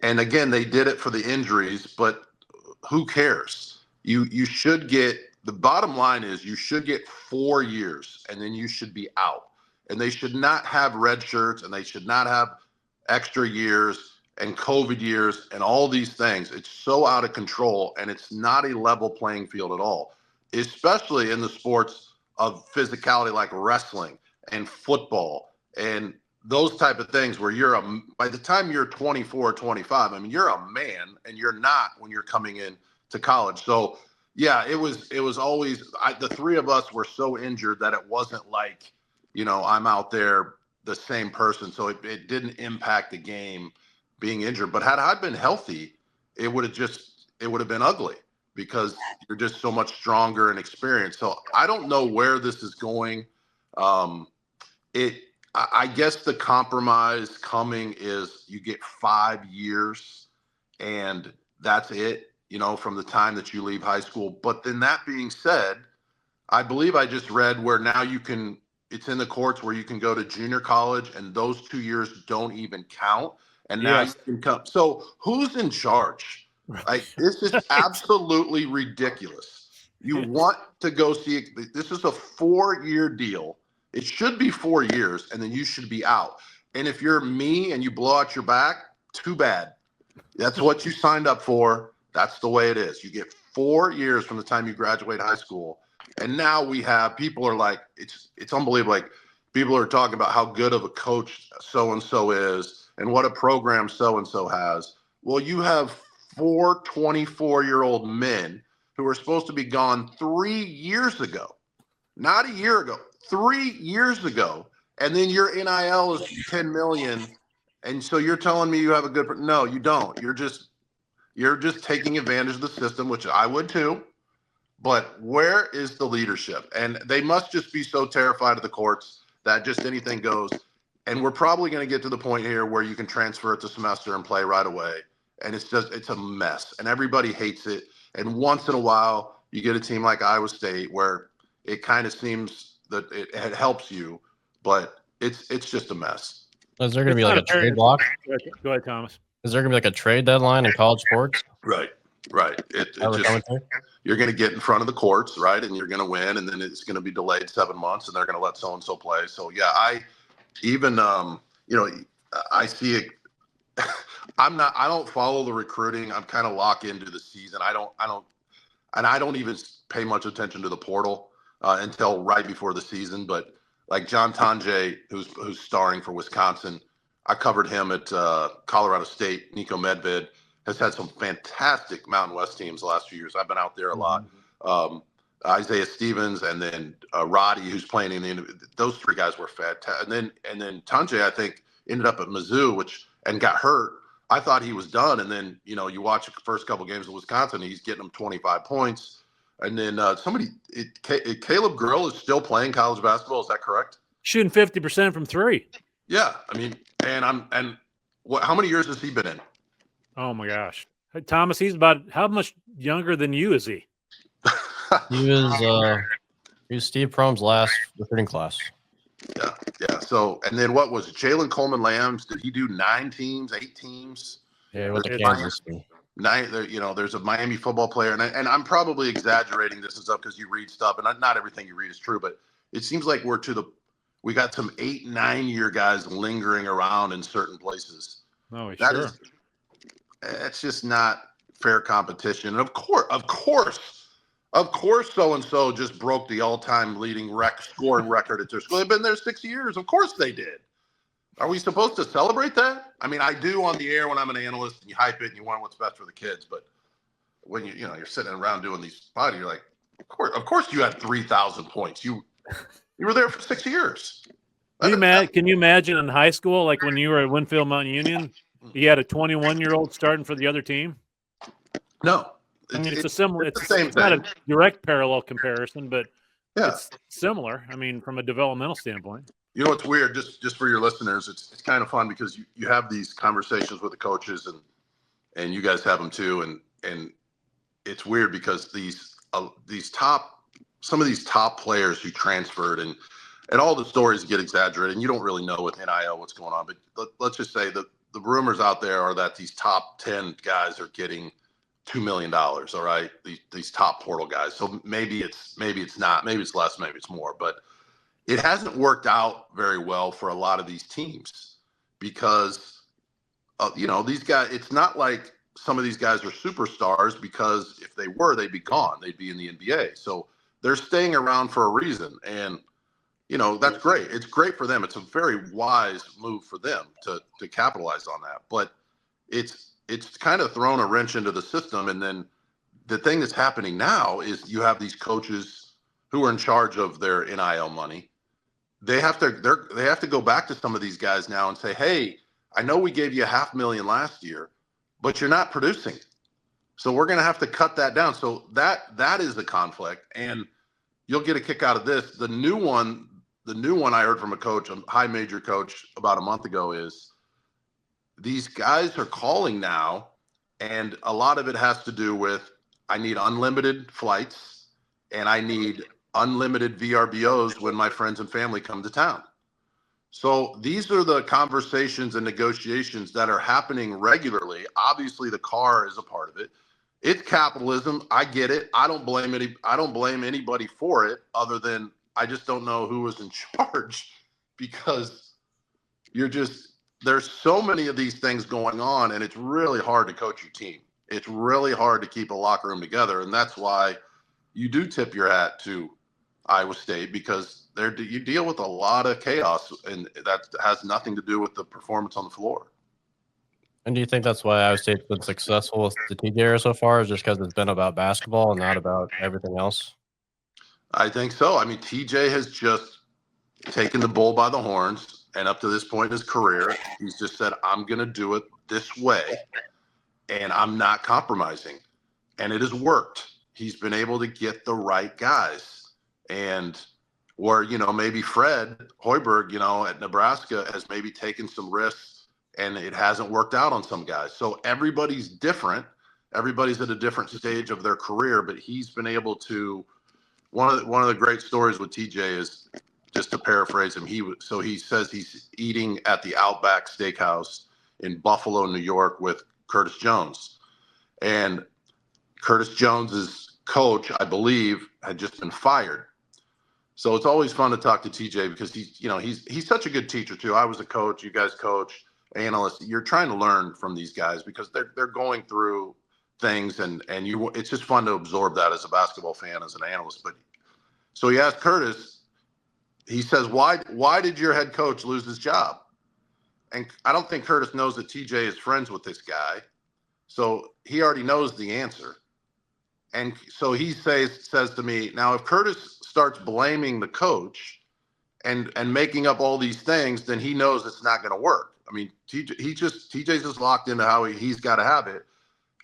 C: And again, they did it for the injuries, but who cares? You should get, the bottom line is you should get 4 years and then you should be out. And they should not have red shirts and they should not have extra years and COVID years and all these things. It's so out of control and it's not a level playing field at all, especially in the sports of physicality like wrestling and football and those type of things where by the time you're 24 or 25, I mean, you're a man and you're not when you're coming in to college. So yeah, it was always, the three of us were so injured that it wasn't like, I'm out there the same person. So it didn't impact the game being injured, but had I been healthy, it would have been ugly because you're just so much stronger and experienced. So I don't know where this is going. I guess the compromise coming is you get 5 years and that's it, from the time that you leave high school. But then that being said, I believe I just read where now it's in the courts where you can go to junior college and those 2 years don't even count. And now you can come. So who's in charge? Like, this is absolutely ridiculous. You want to go see, this is a 4-year deal. It should be 4 years, and then you should be out. And if you're me and you blow out your back, too bad. That's what you signed up for. That's the way it is. You get 4 years from the time you graduate high school. And now we have, people are like, it's unbelievable. Like, people are talking about how good of a coach so-and-so is and what a program so-and-so has. Well, you have 4 24-year-old men who are supposed to be gone 3 years ago, not a year ago. 3 years ago, and then your NIL is 10 million, and so you're telling me you have a good? No, you don't. You're just taking advantage of the system, which I would too. But where is the leadership? And they must just be so terrified of the courts that just anything goes. And we're probably going to get to the point here where you can transfer it to semester and play right away, and it's a mess, and everybody hates it. And once in a while, you get a team like Iowa State where it kind of seems that it helps you, but it's just a mess.
B: Is there going to be like a trade block?
A: Go ahead, Thomas.
B: Is there going to be like a trade deadline in college sports?
C: Right. You're going to get in front of the courts, right, and you're going to win, and then it's going to be delayed 7 months, and they're going to let so and so play. So yeah, I see it. I don't follow the recruiting. I'm kind of locked into the season. I don't even pay much attention to the portal until right before the season. But like John Tonje, who's starring for Wisconsin, I covered him at Colorado State. Nico Medved has had some fantastic Mountain West teams the last few years. I've been out there a lot. Isaiah Stevens and then Roddy, who's playing those three guys were fantastic. And then Tonje, I think, ended up at Mizzou, and got hurt. I thought he was done. And then, you watch the first couple games of Wisconsin, he's getting them 25 points. And then Caleb Grill is still playing college basketball. Is that correct?
A: Shooting 50% from three.
C: Yeah. I mean, how many years has he been in?
A: Oh my gosh. Hey, Thomas, he's about, how much younger than you is he?
B: He was Steve Prohm's last recruiting class.
C: Yeah. So, and then what was it? Jalen Coleman Lambs? Did he do 9 teams, 8 teams?
B: Yeah, with the Kansas team.
C: There's a Miami football player, and I'm probably exaggerating this and stuff because you read stuff, and not everything you read is true, but it seems like we got some 8, 9-year guys lingering around in certain places.
A: Oh, sure.
C: It's just not fair competition. And of course, so-and-so just broke the all-time leading scoring record at their school. They've been there 6 years. Of course they did. Are we supposed to celebrate that? I mean, I do on the air when I'm an analyst and you hype it and you want what's best for the kids. But when you're sitting around doing these podcasts, you're like, of course you had 3,000 points. You were there for 6 years.
A: Can you imagine in high school, like when you were at Winfield Mountain Union, you had a 21-year-old starting for the other team?
C: No.
A: I mean, it's the same
C: thing.
A: Not a direct parallel comparison, but
C: yeah,
A: it's similar. I mean, from a developmental standpoint.
C: You know what's weird? Just for your listeners, it's kind of fun because you have these conversations with the coaches and you guys have them too, and it's weird because some of these top players who transferred and all the stories get exaggerated and you don't really know with NIL what's going on, but let's just say that the rumors out there are that these top 10 guys are getting $2 million. All right, these top portal guys. So maybe it's not, maybe it's less, maybe it's more, but it hasn't worked out very well for a lot of these teams because these guys. It's not like some of these guys are superstars because if they were, they'd be gone. They'd be in the NBA. So they're staying around for a reason, and that's great. It's great for them. It's a very wise move for them to capitalize on that. But it's kind of thrown a wrench into the system. And then the thing that's happening now is you have these coaches who are in charge of their NIL money. They have to go back to some of these guys now and say, hey, I know we gave you $500,000 last year, but you're not producing. So we're going to have to cut that down. So that is the conflict. And you'll get a kick out of this. The new one I heard from a coach, a high major coach about a month ago, is these guys are calling now. And a lot of it has to do with, I need unlimited flights and I need unlimited VRBOs when my friends and family come to town. So these are the conversations and negotiations that are happening regularly. Obviously, the car is a part of it. It's capitalism. I get it. I don't blame anybody for it, other than I just don't know who was in charge, because there's so many of these things going on, and it's really hard to coach your team. It's really hard to keep a locker room together, and that's why you do tip your hat to Iowa State, because you deal with a lot of chaos, and that has nothing to do with the performance on the floor.
B: And do you think that's why Iowa State's been successful with the TJ era so far, is just because it's been about basketball and not about everything else?
C: I think so. I mean, TJ has just taken the bull by the horns, and up to this point in his career, he's just said, I'm going to do it this way, and I'm not compromising. And it has worked. He's been able to get the right guys. And where, maybe Fred Hoiberg, at Nebraska has maybe taken some risks and it hasn't worked out on some guys. So everybody's different. Everybody's at a different stage of their career, but he's been able to. One of the great stories with TJ is, just to paraphrase him, he says he's eating at the Outback Steakhouse in Buffalo, New York with Curtis Jones. And Curtis Jones's coach, I believe, had just been fired. So it's always fun to talk to TJ because he's such a good teacher too. I was a coach, you guys coach, analysts. You're trying to learn from these guys because they're going through things, and it's just fun to absorb that as a basketball fan, as an analyst. But so he asked Curtis, he says, why did your head coach lose his job? And I don't think Curtis knows that TJ is friends with this guy. So he already knows the answer. And so he says to me, now if Curtis starts blaming the coach and making up all these things, then he knows it's not going to work. I mean, TJ's just locked into how he's got to have it.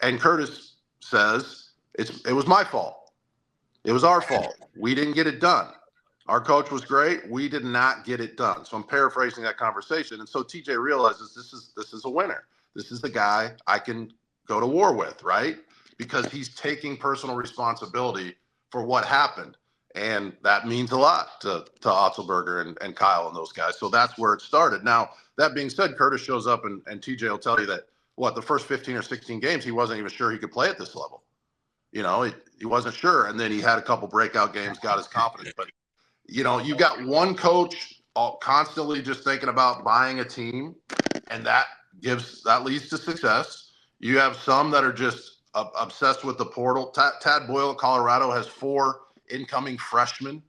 C: And Curtis says, it was my fault. It was our fault. We didn't get it done. Our coach was great. We did not get it done. So I'm paraphrasing that conversation. And so TJ realizes this is a winner. This is the guy I can go to war with, right? Because he's taking personal responsibility for what happened. And that means a lot to Otzelberger and Kyle and those guys. So that's where it started. Now, that being said, Curtis shows up and TJ will tell you that, the first 15 or 16 games, he wasn't even sure he could play at this level. He wasn't sure. And then he had a couple breakout games, got his confidence. But, you've got one coach constantly just thinking about buying a team, and that leads to success. You have some that are just obsessed with the portal. Tad Boyle at Colorado has 4 incoming freshmen,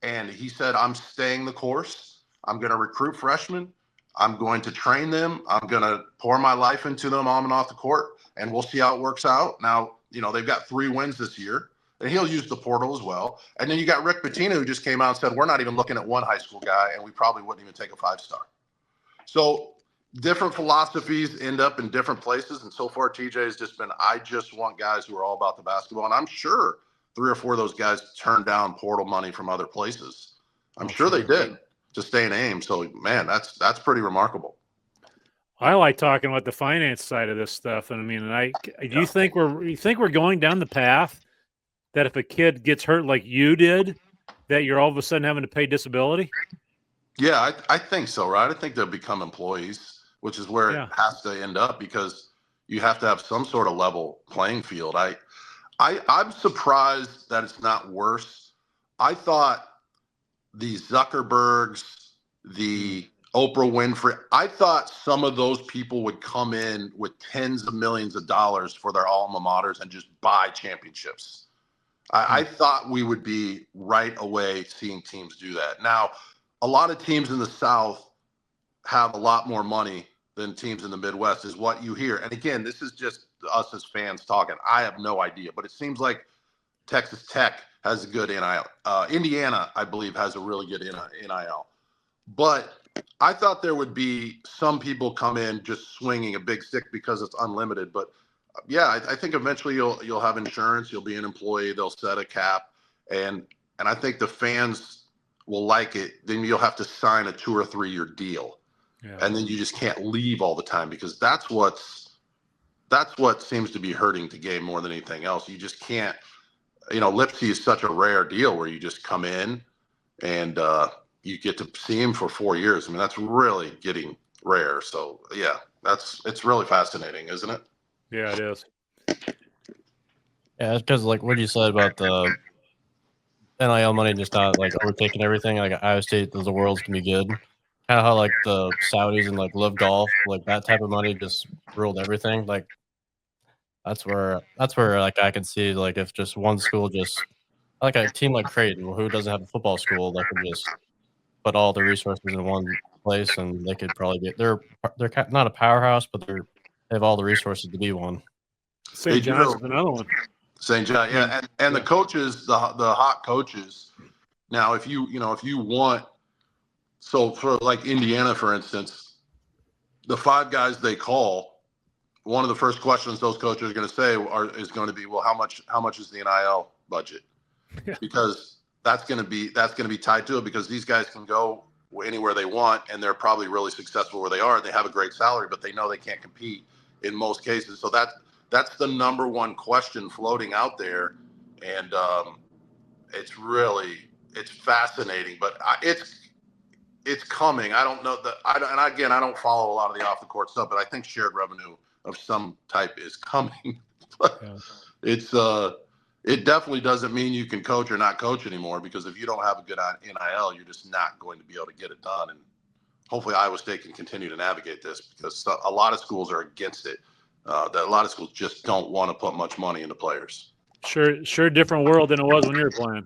C: and he said, I'm staying the course. I'm going to recruit freshmen. I'm going to train them. I'm going to pour my life into them on and off the court, and we'll see how it works out. Now, they've got 3 wins this year, and he'll use the portal as well. And then you got Rick Pitino, who just came out and said, we're not even looking at one high school guy, and we probably wouldn't even take a 5-star. So different philosophies end up in different places. And so far, TJ has just been, I just want guys who are all about the basketball. And I'm sure 3 or 4 of those guys turned down portal money from other places. I'm sure they did to stay in AIM. So, man, that's pretty remarkable.
A: I like talking about the finance side of this stuff. And I mean, do you think we're going down the path that if a kid gets hurt like you did, that you're all of a sudden having to pay disability?
C: Yeah, I think so, right? I think they'll become employees, which is where it has to end up, because you have to have some sort of level playing field. I'm surprised that it's not worse. I thought the Zuckerbergs, the Oprah Winfrey, I thought some of those people would come in with tens of millions of dollars for their alma maters and just buy championships. I thought we would be right away seeing teams do that. Now, a lot of teams in the South have a lot more money than teams in the Midwest, is what you hear. And again, this is just us as fans talking. I have no idea, but it seems like Texas Tech has a good NIL. Indiana, I believe, has a really good NIL. But I thought there would be some people come in just swinging a big stick because it's unlimited. But yeah, I think eventually you'll have insurance. You'll be an employee. They'll set a cap, and I think the fans will like it. Then you'll have to sign a 2 or 3 year deal, and then you just can't leave all the time, because that's what seems to be hurting the game more than anything else. You just can't. Lipsy is such a rare deal where you just come in and you get to see him for 4 years. I mean, that's really getting rare. So yeah, it's really fascinating, isn't it?
A: Yeah, it is.
B: Yeah, it's because like what you said about the NIL money just not like overtaking everything. Like Iowa State, the world's gonna be good. Kind of how like the Saudis and like Live Golf, like that type of money just ruled everything. Like that's where like I can see like if just one school just like a team like Creighton, who doesn't have a football school, that could just put all the resources in one place, and they could probably get they're not a powerhouse, but they have all the resources to be one.
A: St. John's is another one.
C: St. John, yeah, and the coaches, the hot coaches. Now, if you want, so for like Indiana, for instance, the 5 guys they call, one of the first questions those coaches are going to say is going to be, well, how much is the NIL budget? Because that's going to be tied to it, because these guys can go anywhere they want, and they're probably really successful where they are. They have a great salary, but they know they can't compete in most cases. So that's the number one question floating out there, and it's fascinating, but it's coming. I don't know that. I don't follow a lot of the off the court stuff, but I think shared revenue of some type is coming. It definitely doesn't mean you can coach or not coach anymore, because if you don't have a good NIL, you're just not going to be able to get it done. And hopefully Iowa State can continue to navigate this, because a lot of schools are against it. That a lot of schools just don't want to put much money into players.
A: Sure, different world than it was when you were playing.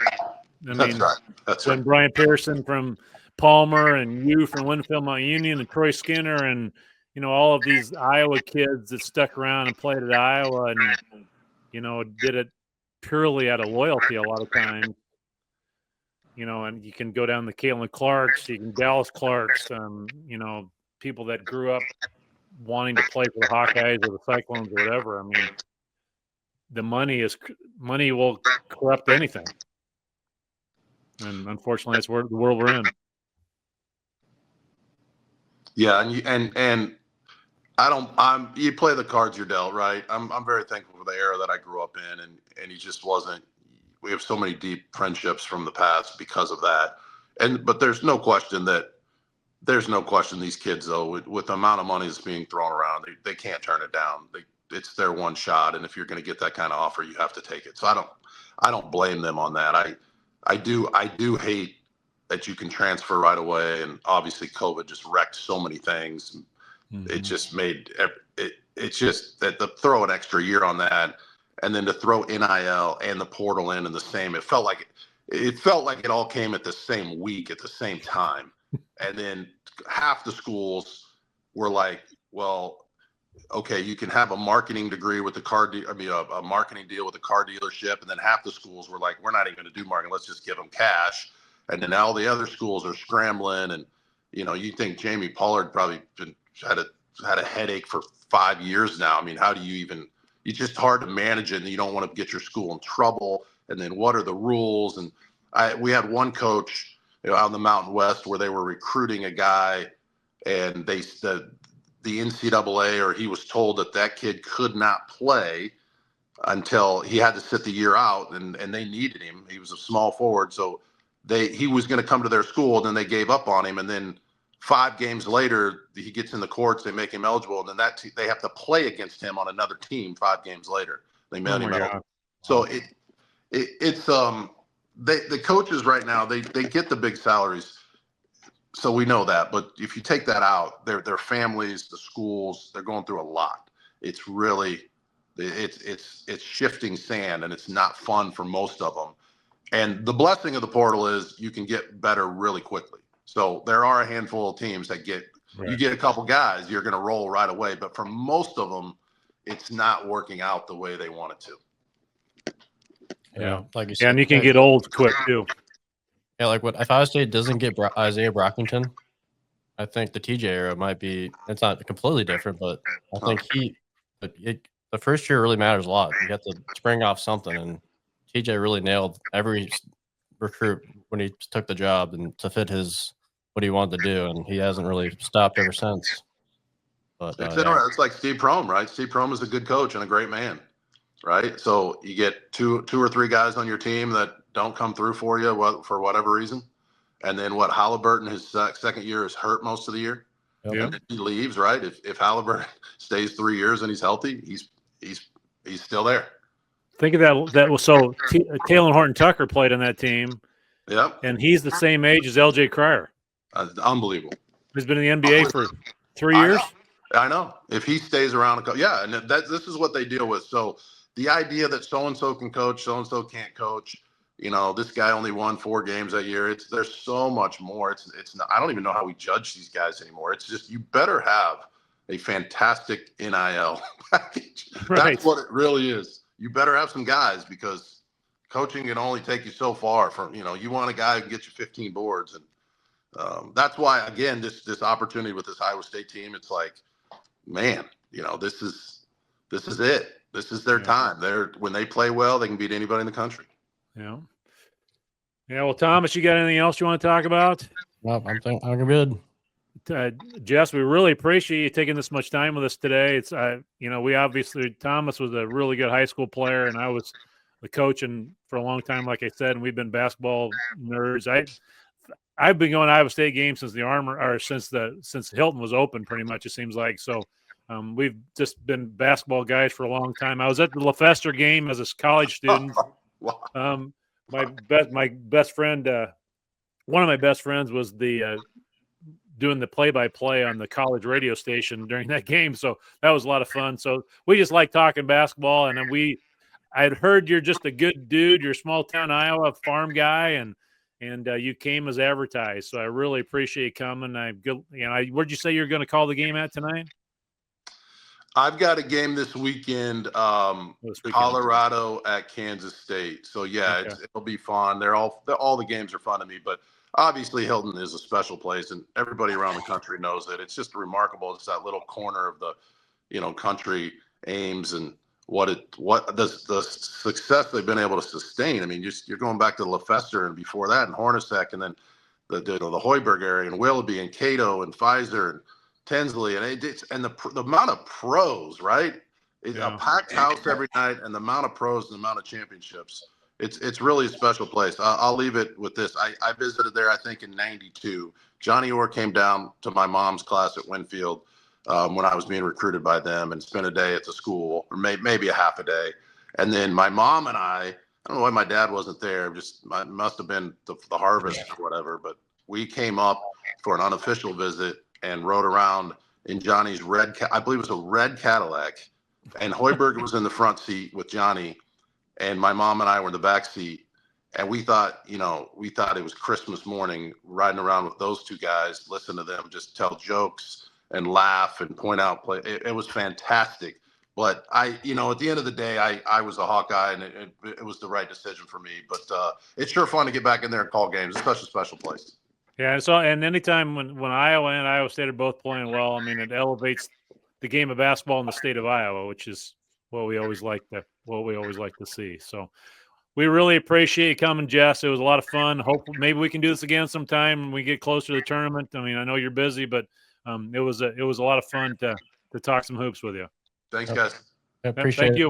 C: That's right.
A: When Brian Pearson from Palmer and you from Winfield Mount Union and Troy Skinner and all of these Iowa kids that stuck around and played at Iowa and did it purely out of loyalty a lot of times. And you can go down the Caitlin Clarks, you can Dallas Clarks, people that grew up wanting to play for the Hawkeyes or the Cyclones or whatever. I mean, the money will corrupt anything, and unfortunately, that's where the world we're in.
C: Yeah, and you play the cards you're dealt, right? I'm very thankful for the era that I grew up in, and he just wasn't. We have so many deep friendships from the past because of that, but there's no question these kids, though, with the amount of money that's being thrown around, they can't turn it down. It's their one shot, and if you're going to get that kind of offer, you have to take it. So I don't blame them on that. I do hate that you can transfer right away, and obviously COVID just wrecked so many things. Mm-hmm. It just made it's just that throw an extra year on that. and then to throw NIL and the portal in the same, it felt like it all came at the same week at the same time. And then half the schools were like, well, okay, you can have a marketing degree with the a marketing deal with a car dealership. And then half the schools were like, we're not even going to do marketing. Let's just give them cash. And then all the other schools are scrambling. And, you think Jamie Pollard probably had a headache for 5 years now. I mean, how do you even, it's just hard to manage it, and you don't want to get your school in trouble. And then what are the rules? And we had one coach out in the Mountain West where they were recruiting a guy, and the NCAA, or he was told that kid could not play until he had to sit the year out, and they needed him. He was a small forward, so he was going to come to their school, and then they gave up on him. And then 5 games later, he gets in the courts, they make him eligible, and then they have to play against him on another team 5 games later. They made him eligible. So it's the coaches right now, they get the big salaries. So we know that, but if you take that out, their families, the schools, they're going through a lot. It's really, it's shifting sand, and it's not fun for most of them. And the blessing of the portal is you can get better really quickly. So there are a handful of teams that you get a couple guys, you're going to roll right away. But for most of them, it's not working out the way they want it to.
B: Yeah, like you said,
A: and you can get old quick too.
B: Yeah, like what if Iowa State doesn't get Isaiah Brockington? I think the TJ era might be. It's not completely different, but I think the first year really matters a lot. You have to spring off something, and TJ really nailed every recruit when he took the job and to fit what he wanted to do, and he hasn't really stopped ever since. But
C: it's like Steve Prohm, right? Steve Prohm is a good coach and a great man, right? So you get two or three guys on your team that don't come through for you for whatever reason, and then Halliburton, his second year, is hurt most of the year, and then he leaves, right? If Halliburton stays 3 years and he's healthy, he's still there.
A: Think of that was so Taylor Horton Tucker played on that team.
C: Yep.
A: And he's the same age as LJ Cryer.
C: Unbelievable.
A: He's been in the NBA for 3 years.
C: I know. If he stays around, and this is what they deal with. So the idea that so-and-so can coach, so-and-so can't coach, this guy only won 4 games that year. There's so much more. It's not, I don't even know how we judge these guys anymore. It's just, you better have a fantastic NIL package.
A: Right.
C: That's what it really is. You better have some guys, because coaching can only take you so far. You want a guy who can get you 15 boards. And that's why, again, this opportunity with this Iowa State team, it's like, man, this is it. This is their time. When they play well, they can beat anybody in the country.
A: Yeah. Yeah. Well, Thomas, you got anything else you want to talk about?
B: No, I'm good.
A: Jess, we really appreciate you taking this much time with us today. It's, Thomas was a really good high school player, and I was the coach for a long time, like I said, and we've been basketball nerds. I've been going to Iowa State games since since Hilton was open, pretty much, it seems like. So we've just been basketball guys for a long time. I was at the LeFester game as a college student.
C: Wow.
A: My best friend, one of my best friends was doing the play-by-play on the college radio station during that game. So that was a lot of fun. So we just like talking basketball. And then I'd heard you're just a good dude. You're a small town Iowa farm guy, and you came as advertised. So I really appreciate you coming. Where'd you say you're going to call the game at tonight?
C: I've got a game this weekend, Colorado at Kansas State. So yeah, it'll be fun. All the games are fun to me, but obviously Hilton is a special place, and everybody around the country knows it. It's just remarkable. It's that little corner of the, country, Ames, and the success they've been able to sustain. I mean, you're going back to LeFester and before that, and Hornacek, and then the Hoiberg area, and Willoughby, and Cato, and Pfizer, and Tinsley, and the amount of pros, right? A packed house every night, and the amount of pros and the amount of championships. It's really a special place. I'll leave it with this. I visited there, I think, in '92. Johnny Orr came down to my mom's class at Winfield when I was being recruited by them, and spent a day at the school, or maybe a half a day. And then my mom and I don't know why my dad wasn't there. It must have been the harvest or whatever. But we came up for an unofficial visit and rode around in Johnny's I believe it was a red Cadillac, and Hoiberg was in the front seat with Johnny, and my mom and I were in the back seat. And we thought it was Christmas morning, riding around with those two guys, listen to them just tell jokes and laugh and point out play. It was fantastic. But at the end of the day, I was a Hawkeye, and it was the right decision for me. But it's sure fun to get back in there and call games. It's such a special place.
A: Yeah. So, and anytime when Iowa and Iowa State are both playing well, I mean, it elevates the game of basketball in the state of Iowa, which is what we always like to see. So, we really appreciate you coming, Jess. It was a lot of fun. Hope maybe we can do this again sometime when we get closer to the tournament. I mean, I know you're busy, but it was a lot of fun to talk some hoops with you.
C: Thanks, guys.
B: Appreciate
A: Thank
B: it.
A: you.